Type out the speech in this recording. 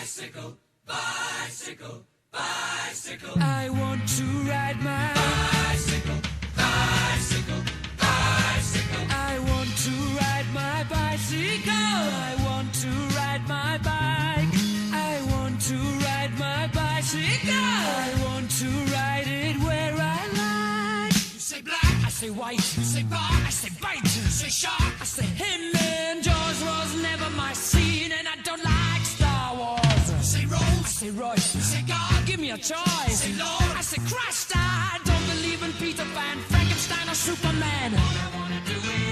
Bicycle, bicycle, bicycle. I want to ride my bicycle, bicycle, bicycle. I want to ride my bicycle. I want to ride my bike. I want to ride my bicycle. I want to ride it where I like. You say black, I say white. you say bar, I say bite. you say shark. I say him and Jaws was never my scene, and I don't like Star Wars. You say I rose, say Royce. you say God, Give me a choice. say Lord. I say Christ. I don't believe in Peter Pan, Frankenstein, or Superman. All I wanna do is